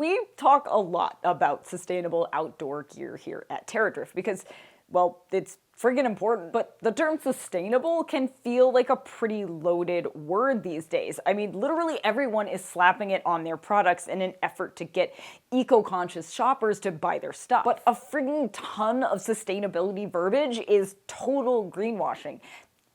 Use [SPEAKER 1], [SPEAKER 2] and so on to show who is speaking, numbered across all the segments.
[SPEAKER 1] we talk a lot about sustainable outdoor gear here at Terradrift because, well, it's friggin' important, but the term sustainable can feel like a pretty loaded word these days. I mean, literally everyone is slapping it on their products in an effort to get eco-conscious shoppers to buy their stuff. But a friggin' ton of sustainability verbiage is total greenwashing,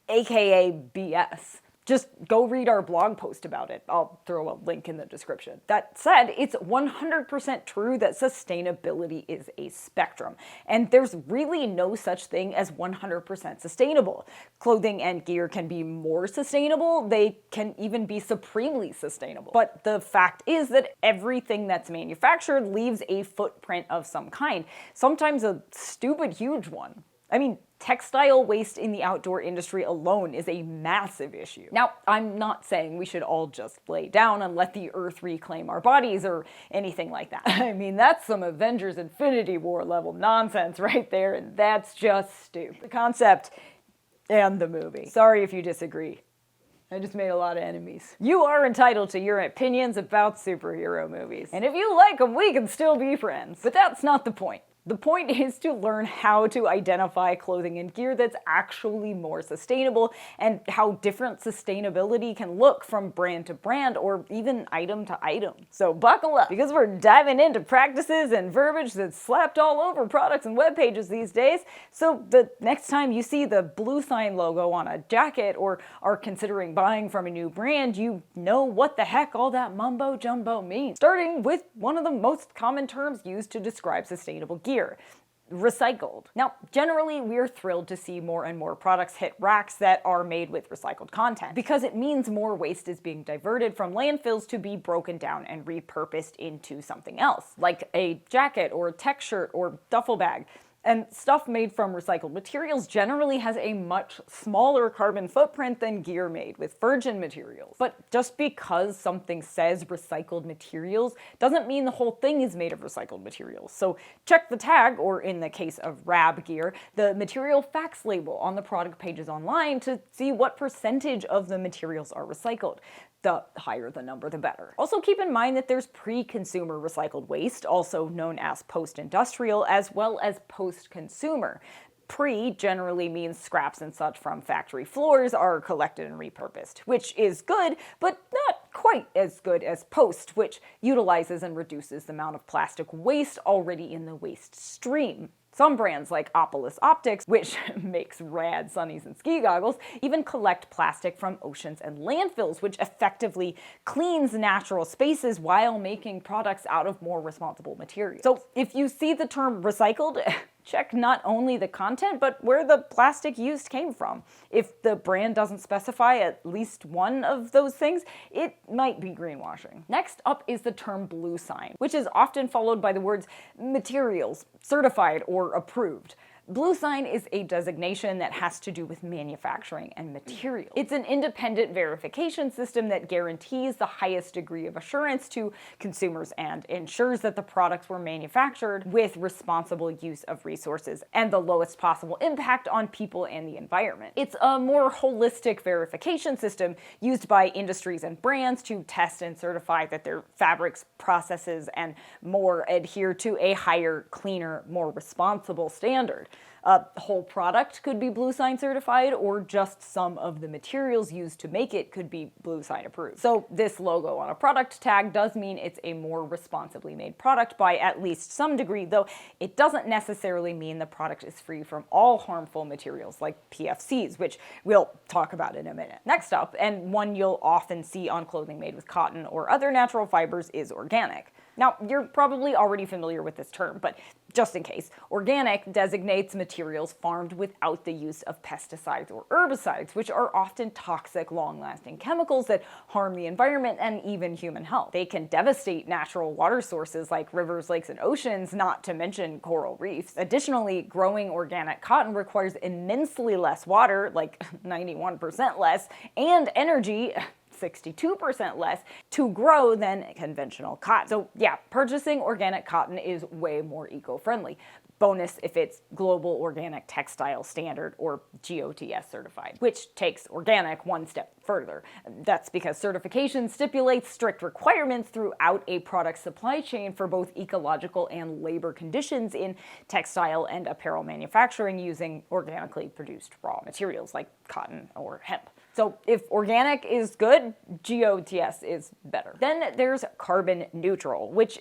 [SPEAKER 1] aka BS. Just go read our blog post about it. I'll throw a link in the description. That said, it's 100% true that sustainability is a spectrum, and there's really no such thing as 100% sustainable. Clothing and gear can be more sustainable, they can even be supremely sustainable. But the fact is that everything that's manufactured leaves a footprint of some kind, sometimes a stupid huge one. I mean, textile waste in the outdoor industry alone is a massive issue. Now, I'm not saying we should all just lay down and let the earth reclaim our bodies or anything like that. I mean, that's some Avengers Infinity War level nonsense right there, and that's just stupid. The concept and the movie. Sorry if you disagree. I just made a lot of enemies. You are entitled to your opinions about superhero movies. And if you like them, we can still be friends. But that's not the point. The point is to learn how to identify clothing and gear that's actually more sustainable and how different sustainability can look from brand to brand or even item to item. So buckle up, because we're diving into practices and verbiage that's slapped all over products and web pages these days. So the next time you see the Bluesign logo on a jacket or are considering buying from a new brand, you know what the heck all that mumbo jumbo means. Starting with one of the most common terms used to describe sustainable gear. Recycled. Now, generally, we're thrilled to see more and more products hit racks that are made with recycled content, because it means more waste is being diverted from landfills to be broken down and repurposed into something else, like a jacket or a tech shirt or duffel bag. And stuff made from recycled materials generally has a much smaller carbon footprint than gear made with virgin materials. But just because something says recycled materials doesn't mean the whole thing is made of recycled materials. So check the tag, or in the case of RAB gear, the material facts label on the product pages online to see what percentage of the materials are recycled. The higher the number, the better. Also keep in mind that there's pre-consumer recycled waste, also known as post-industrial, as well as post-consumer. Pre generally means scraps and such from factory floors are collected and repurposed, which is good, but not quite as good as post, which utilizes and reduces the amount of plastic waste already in the waste stream. Some brands like Opolis Optics, which makes rad sunnies and ski goggles, even collect plastic from oceans and landfills, which effectively cleans natural spaces while making products out of more responsible materials. So if you see the term recycled, check not only the content, but where the plastic used came from. If the brand doesn't specify at least one of those things, it might be greenwashing. Next up is the term Bluesign, which is often followed by the words materials, certified, or approved. Bluesign is a designation that has to do with manufacturing and materials. It's an independent verification system that guarantees the highest degree of assurance to consumers and ensures that the products were manufactured with responsible use of resources and the lowest possible impact on people and the environment. It's a more holistic verification system used by industries and brands to test and certify that their fabrics, processes, and more adhere to a higher, cleaner, more responsible standard. A whole product could be Bluesign certified, or just some of the materials used to make it could be Bluesign approved. So this logo on a product tag does mean it's a more responsibly made product by at least some degree, though it doesn't necessarily mean the product is free from all harmful materials like PFCs, which we'll talk about in a minute. Next up, and one you'll often see on clothing made with cotton or other natural fibers, is organic. Now, you're probably already familiar with this term, but just in case, organic designates materials farmed without the use of pesticides or herbicides, which are often toxic, long-lasting chemicals that harm the environment and even human health. They can devastate natural water sources like rivers, lakes, and oceans, not to mention coral reefs. Additionally, growing organic cotton requires immensely less water, like 91% less, and energy, 62% less, to grow than conventional cotton. So yeah, purchasing organic cotton is way more eco-friendly. Bonus if it's Global Organic Textile Standard or GOTS certified, which takes organic one step further. That's because certification stipulates strict requirements throughout a product supply chain for both ecological and labor conditions in textile and apparel manufacturing using organically produced raw materials like cotton or hemp. So if organic is good, GOTS is better. Then there's carbon neutral, which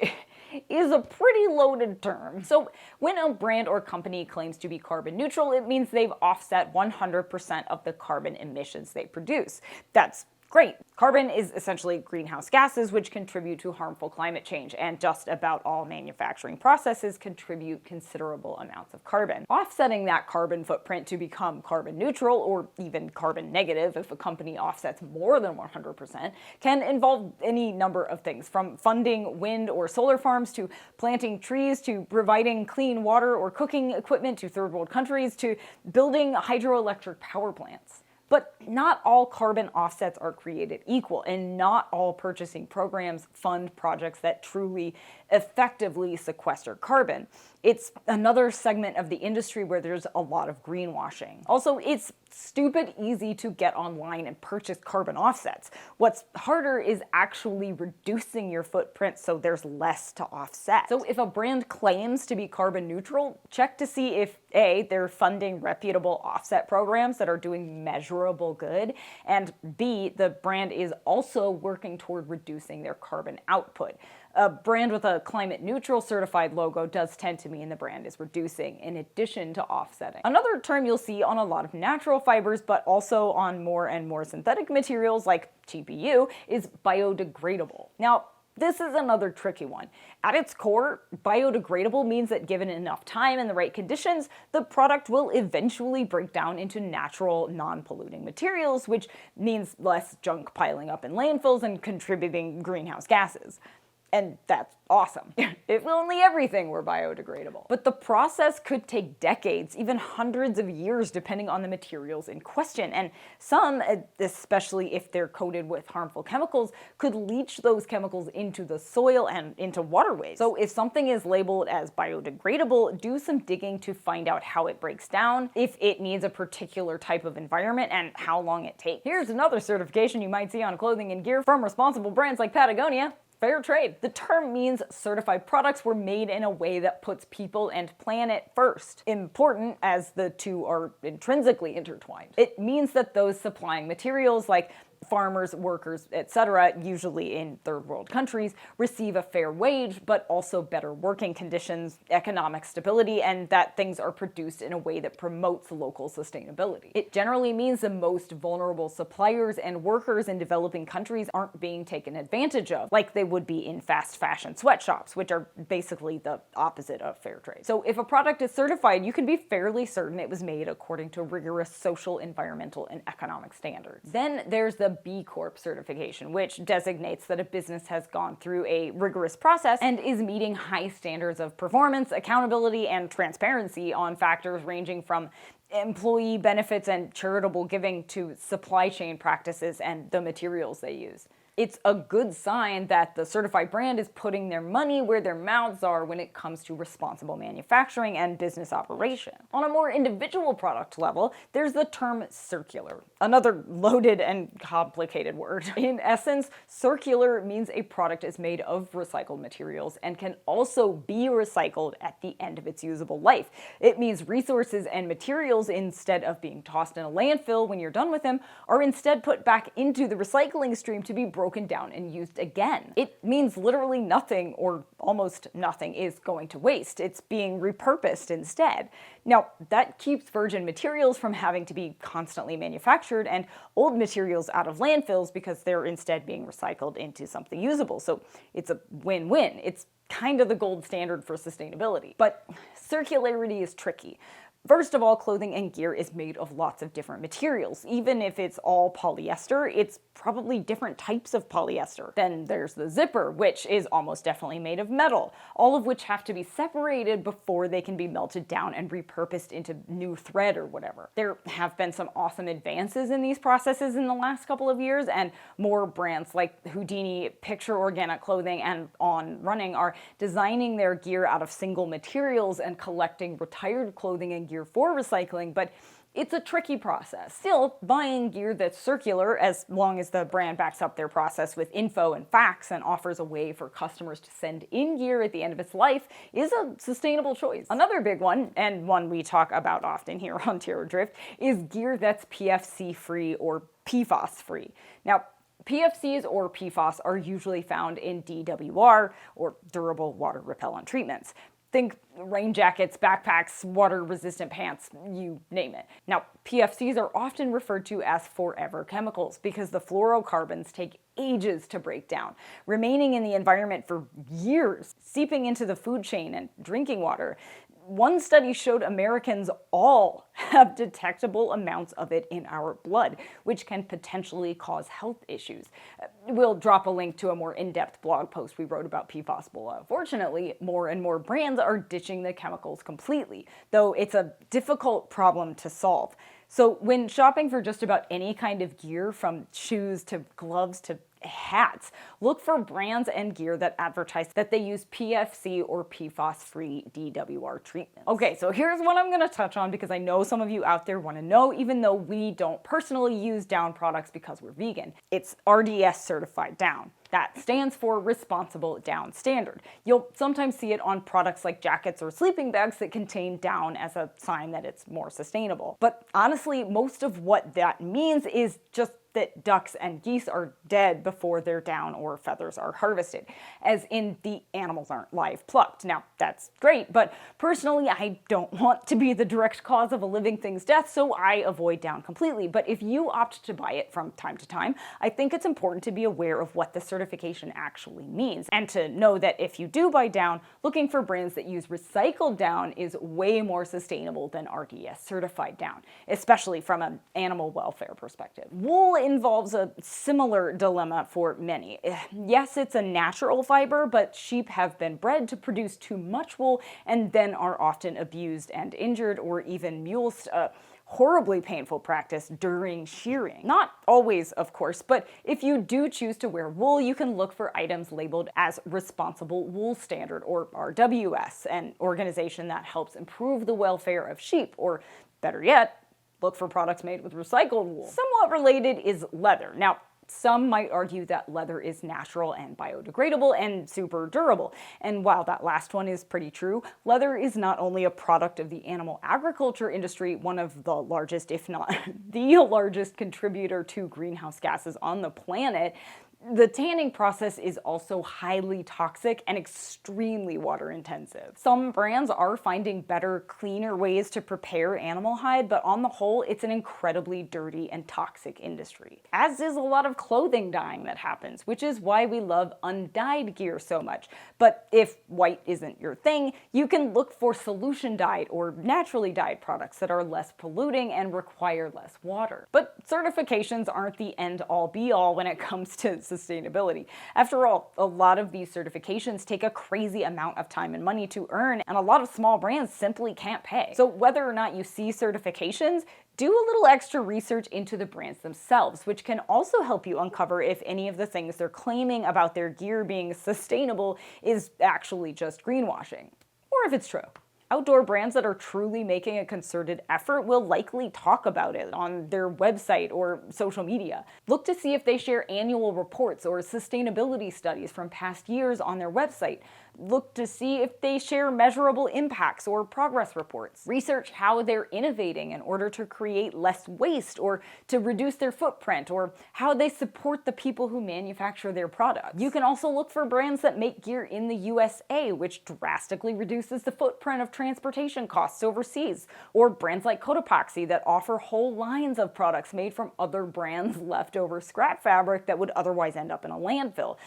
[SPEAKER 1] is a pretty loaded term. So when a brand or company claims to be carbon neutral, it means they've offset 100% of the carbon emissions they produce. That's great. Carbon is essentially greenhouse gases, which contribute to harmful climate change, and just about all manufacturing processes contribute considerable amounts of carbon. Offsetting that carbon footprint to become carbon neutral, or even carbon negative if a company offsets more than 100%, can involve any number of things, from funding wind or solar farms, to planting trees, to providing clean water or cooking equipment to third world countries, to building hydroelectric power plants. But not all carbon offsets are created equal, and not all purchasing programs fund projects that truly effectively sequester carbon. It's another segment of the industry where there's a lot of greenwashing. Also, it's stupid easy to get online and purchase carbon offsets. What's harder is actually reducing your footprint so there's less to offset. So if a brand claims to be carbon neutral, check to see if A, they're funding reputable offset programs that are doing measurable good, and B, the brand is also working toward reducing their carbon output. A brand with a climate neutral certified logo does tend to mean the brand is reducing in addition to offsetting. Another term you'll see on a lot of natural fibers, but also on more and more synthetic materials like TPU, is biodegradable. Now, this is another tricky one. At its core, biodegradable means that given enough time and the right conditions, the product will eventually break down into natural, non-polluting materials, which means less junk piling up in landfills and contributing greenhouse gases. And that's awesome. If only everything were biodegradable. But the process could take decades, even hundreds of years, depending on the materials in question. And some, especially if they're coated with harmful chemicals, could leach those chemicals into the soil and into waterways. So if something is labeled as biodegradable, do some digging to find out how it breaks down, if it needs a particular type of environment, and how long it takes. Here's another certification you might see on clothing and gear from responsible brands like Patagonia. Fairtrade. The term means certified products were made in a way that puts people and planet first. Important, as the two are intrinsically intertwined. It means that those supplying materials like farmers, workers, etc., usually in third world countries, receive a fair wage, but also better working conditions, economic stability, and that things are produced in a way that promotes local sustainability. It generally means the most vulnerable suppliers and workers in developing countries aren't being taken advantage of, like they would be in fast fashion sweatshops, which are basically the opposite of fair trade. So if a product is certified, you can be fairly certain it was made according to rigorous social, environmental, and economic standards. Then there's the B Corp certification, which designates that a business has gone through a rigorous process and is meeting high standards of performance, accountability, and transparency on factors ranging from employee benefits and charitable giving to supply chain practices and the materials they use. It's a good sign that the certified brand is putting their money where their mouths are when it comes to responsible manufacturing and business operation. On a more individual product level, there's the term circular, another loaded and complicated word. In essence, circular means a product is made of recycled materials and can also be recycled at the end of its usable life. It means resources and materials, instead of being tossed in a landfill when you're done with them, are instead put back into the recycling stream to be broken down and used again. It means literally nothing, or almost nothing, is going to waste. It's being repurposed instead. Now, that keeps virgin materials from having to be constantly manufactured and old materials out of landfills because they're instead being recycled into something usable. So it's a win-win. It's kind of the gold standard for sustainability. But circularity is tricky. First of all, clothing and gear is made of lots of different materials. Even if it's all polyester, it's probably different types of polyester. Then there's the zipper, which is almost definitely made of metal, all of which have to be separated before they can be melted down and repurposed into new thread or whatever. There have been some awesome advances in these processes in the last couple of years, and more brands like Houdini, Picture Organic Clothing, and On Running are designing their gear out of single materials and collecting retired clothing and gear for recycling, but it's a tricky process. Still, buying gear that's circular, as long as the brand backs up their process with info and facts and offers a way for customers to send in gear at the end of its life, is a sustainable choice. Another big one, and one we talk about often here on Terradrift, is gear that's PFC-free or PFAS-free. Now, PFCs or PFAS are usually found in DWR, or durable water repellent treatments. Think rain jackets, backpacks, water-resistant pants, you name it. Now, PFCs are often referred to as forever chemicals because the fluorocarbons take ages to break down, remaining in the environment for years, seeping into the food chain and drinking water. One study showed Americans all have detectable amounts of it in our blood, which can potentially cause health issues. We'll drop a link to a more in-depth blog post we wrote about PFAS below. Fortunately, more and more brands are ditching the chemicals completely, though it's a difficult problem to solve. So when shopping for just about any kind of gear, from shoes to gloves to hats, look for brands and gear that advertise that they use PFC or PFAS-free DWR treatments. Okay, so here's what I'm going to touch on because I know some of you out there want to know, even though we don't personally use down products because we're vegan. It's RDS certified down. That stands for Responsible Down Standard. You'll sometimes see it on products like jackets or sleeping bags that contain down as a sign that it's more sustainable. But honestly, most of what that means is just that ducks and geese are dead before their down or feathers are harvested, as in the animals aren't live plucked. Now, that's great, but personally, I don't want to be the direct cause of a living thing's death, so I avoid down completely. But if you opt to buy it from time to time, I think it's important to be aware of what the certification actually means, and to know that if you do buy down, looking for brands that use recycled down is way more sustainable than RDS certified down, especially from an animal welfare perspective. Wool involves a similar dilemma for many. Yes, it's a natural fiber, but sheep have been bred to produce too much wool and then are often abused and injured, or even mulesed, a horribly painful practice during shearing. Not always, of course, but if you do choose to wear wool, you can look for items labeled as Responsible Wool Standard, or RWS, an organization that helps improve the welfare of sheep, or better yet, look for products made with recycled wool. Somewhat related is leather. Now, some might argue that leather is natural and biodegradable and super durable. And while that last one is pretty true, leather is not only a product of the animal agriculture industry, one of the largest, if not the largest contributor to greenhouse gases on the planet, the tanning process is also highly toxic and extremely water intensive. Some brands are finding better, cleaner ways to prepare animal hide, but on the whole, it's an incredibly dirty and toxic industry. As is a lot of clothing dyeing that happens, which is why we love undyed gear so much. But if white isn't your thing, you can look for solution dyed or naturally dyed products that are less polluting and require less water. But certifications aren't the end-all be-all when it comes to sustainability. After all, a lot of these certifications take a crazy amount of time and money to earn, and a lot of small brands simply can't pay. So whether or not you see certifications, do a little extra research into the brands themselves, which can also help you uncover if any of the things they're claiming about their gear being sustainable is actually just greenwashing, or if it's true. Outdoor brands that are truly making a concerted effort will likely talk about it on their website or social media. Look to see if they share annual reports or sustainability studies from past years on their website. Look to see if they share measurable impacts or progress reports. Research how they're innovating in order to create less waste or to reduce their footprint, or how they support the people who manufacture their products. You can also look for brands that make gear in the USA, which drastically reduces the footprint of transportation costs overseas, or brands like Cotopaxi that offer whole lines of products made from other brands' leftover scrap fabric that would otherwise end up in a landfill.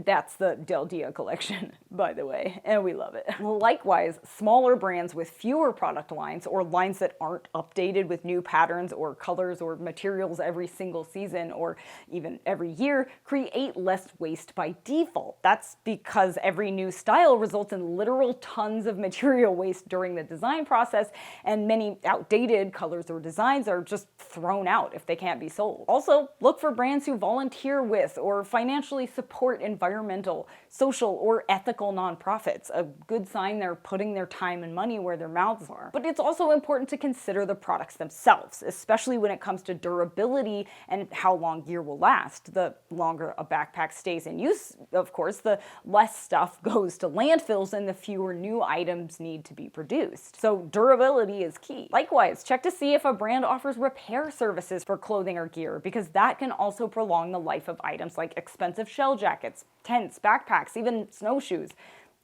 [SPEAKER 1] That's the Del Dia collection. by the way, and we love it. Likewise, smaller brands with fewer product lines or lines that aren't updated with new patterns or colors or materials every single season or even every year create less waste by default. That's because every new style results in literal tons of material waste during the design process, and many outdated colors or designs are just thrown out if they can't be sold. Also, look for brands who volunteer with or financially support environmental, social, or ethical nonprofits. A good sign they're putting their time and money where their mouths are. But it's also important to consider the products themselves, especially when it comes to durability and how long gear will last. The longer a backpack stays in use, of course, the less stuff goes to landfills and the fewer new items need to be produced. So durability is key. Likewise, check to see if a brand offers repair services for clothing or gear, because that can also prolong the life of items like expensive shell jackets, tents, backpacks, even snowshoes.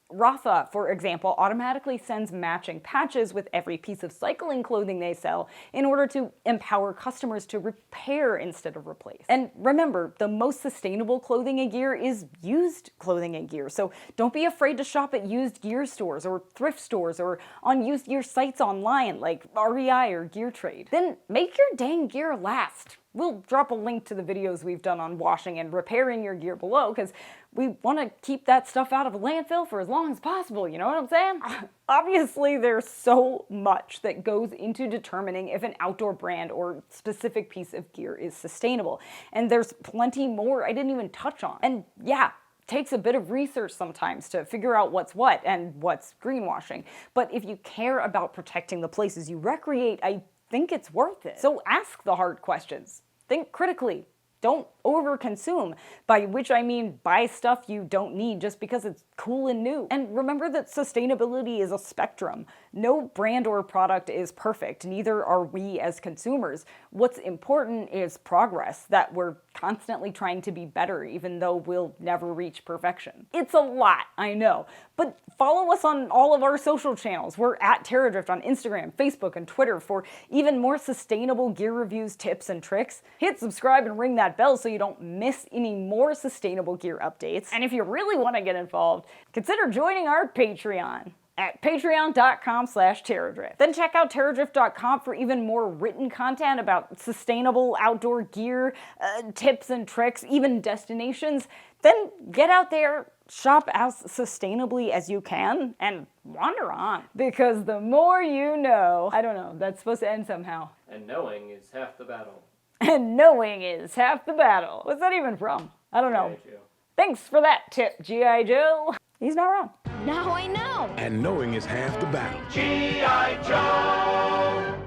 [SPEAKER 1] Rafa, for example, automatically sends matching patches with every piece of cycling clothing they sell in order to empower customers to repair instead of replace. And remember, the most sustainable clothing and gear is used clothing and gear, so don't be afraid to shop at used gear stores or thrift stores or on used gear sites online like REI or Gear Trade. Then make your dang gear last. We'll drop a link to the videos we've done on washing and repairing your gear below, because we want to keep that stuff out of a landfill for as long as possible, you know what I'm saying? Obviously, there's so much that goes into determining if an outdoor brand or specific piece of gear is sustainable. And there's plenty more I didn't even touch on. And yeah, takes a bit of research sometimes to figure out what's what and what's greenwashing. But if you care about protecting the places you recreate, I think it's worth it. So ask the hard questions. Think critically. Don't overconsume, by which I mean buy stuff you don't need just because it's cool and new. And remember that sustainability is a spectrum. No brand or product is perfect, neither are we as consumers. What's important is progress, that we're constantly trying to be better even though we'll never reach perfection. It's a lot, I know, but follow us on all of our social channels. We're at Terradrift on Instagram, Facebook, and Twitter for even more sustainable gear reviews, tips, and tricks. Hit subscribe and ring that bell so you don't miss any more sustainable gear updates. And if you really want to get involved, consider joining our Patreon at patreon.com/Terradrift. Then check out terradrift.com for even more written content about sustainable outdoor gear, tips and tricks, even destinations. Then get out there, shop as sustainably as you can, and wander on. Because the more you know. I don't know, that's supposed to end somehow.
[SPEAKER 2] And knowing is half the battle.
[SPEAKER 1] And knowing is half the battle. What's that even from? I don't know.
[SPEAKER 2] G.I. Joe.
[SPEAKER 1] Thanks for that tip, G.I. Joe. He's not wrong.
[SPEAKER 3] Now I know.
[SPEAKER 4] And knowing is half the battle.
[SPEAKER 2] G.I. Joe!